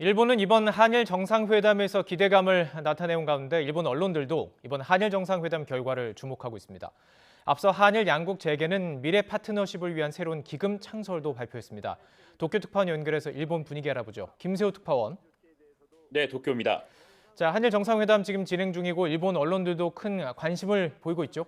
일본은 이번 한일 정상회담에서 기대감을 나타내온 가운데 일본 언론들도 이번 한일 정상회담 결과를 주목하고 있습니다. 앞서 한일 양국 재계는 미래 파트너십을 위한 새로운 기금 창설도 발표했습니다. 도쿄 특파원 연결해서 일본 분위기 알아보죠. 김세호 특파원. 네, 도쿄입니다. 자, 한일 정상회담 지금 진행 중이고 일본 언론들도 큰 관심을 보이고 있죠.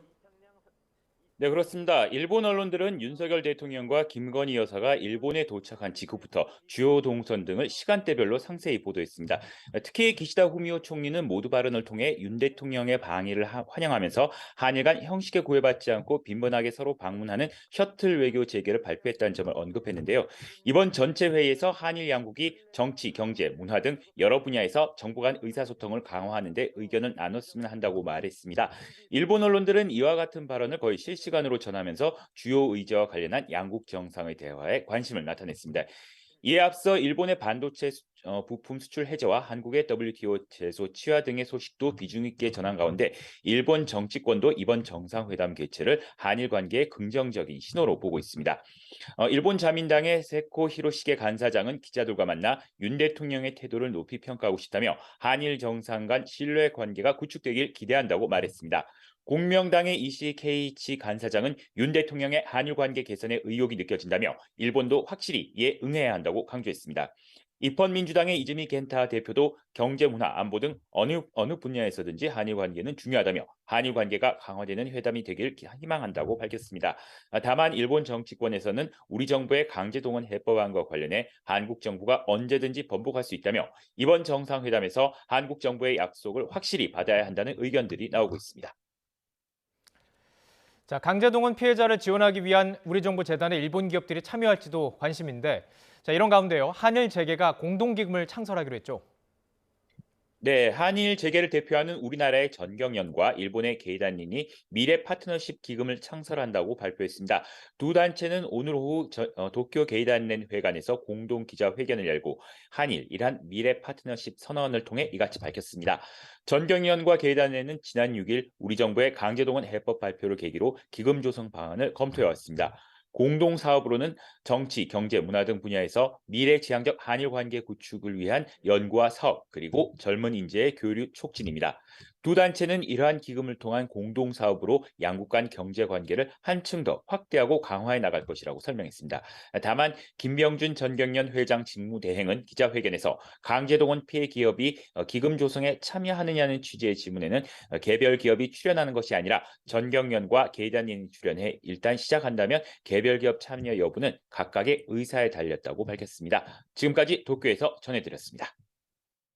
네, 그렇습니다. 일본 언론들은 윤석열 대통령과 김건희 여사가 일본에 도착한 직후부터 주요 동선 등을 시간대별로 상세히 보도했습니다. 특히 기시다 후미오 총리는 모두 발언을 통해 윤 대통령의 방위를 환영하면서 한일 간 형식에 구애받지 않고 빈번하게 서로 방문하는 셔틀 외교 재개를 발표했다는 점을 언급했는데요. 이번 전체 회의에서 한일 양국이 정치, 경제, 문화 등 여러 분야에서 정부 간 의사소통을 강화하는 데 의견을 나눴으면 한다고 말했습니다. 일본 언론들은 이와 같은 발언을 거의 실시간으로 전하면서 주요 의제와 관련한 양국 정상의 대화에 관심을 나타냈습니다. 이에 앞서 일본의 반도체 부품 수출 해제와 한국의 WTO 제소 취하 등의 소식도 비중 있게 전한 가운데 일본 정치권도 이번 정상회담 개최를 한일 관계의 긍정적인 신호로 보고 있습니다. 일본 자민당의 세코 히로시게 간사장은 기자들과 만나 윤 대통령의 태도를 높이 평가하고 싶다며 한일 정상 간 신뢰 관계가 구축되길 기대한다고 말했습니다. 공명당의 이시케이치 간사장은 윤 대통령의 한일 관계 개선에 의욕이 느껴진다며 일본도 확실히 이에 응해야 한다고 강조했습니다. 입헌민주당의 이즈미 겐타 대표도 경제, 문화, 안보 등 어느 분야에서든지 한일 관계는 중요하다며 한일 관계가 강화되는 회담이 되길 희망한다고 밝혔습니다. 다만 일본 정치권에서는 우리 정부의 강제동원 해법안과 관련해 한국 정부가 언제든지 번복할 수 있다며 이번 정상회담에서 한국 정부의 약속을 확실히 받아야 한다는 의견들이 나오고 있습니다. 자, 강제동원 피해자를 지원하기 위한 우리 정부 재단에 일본 기업들이 참여할지도 관심인데, 자, 이런 가운데요. 한일 재계가 공동기금을 창설하기로 했죠. 네, 한일 재계를 대표하는 우리나라의 전경련과 일본의 게이단린이 미래 파트너십 기금을 창설한다고 발표했습니다. 두 단체는 오늘 오후 도쿄 게이단린 회관에서 공동 기자회견을 열고 한일 이란 미래 파트너십 선언을 통해 이같이 밝혔습니다. 전경련과 게이단린은 지난 6일 우리 정부의 강제동원 해법 발표를 계기로 기금 조성 방안을 검토해 왔습니다. 공동 사업으로는 정치, 경제, 문화 등 분야에서 미래지향적 한일 관계 구축을 위한 연구와 사업, 그리고 젊은 인재의 교류 촉진입니다. 두 단체는 이러한 기금을 통한 공동 사업으로 양국 간 경제 관계를 한층 더 확대하고 강화해 나갈 것이라고 설명했습니다. 다만 김병준 전경련 회장 직무대행은 기자회견에서 강제동원 피해 기업이 기금 조성에 참여하느냐는 취지의 질문에는 개별 기업이 출연하는 것이 아니라 전경련과 계단인이 출연해 일단 시작한다면 개별 기업 참여 여부는 각각의 의사에 달렸다고 밝혔습니다. 지금까지 도쿄에서 전해드렸습니다.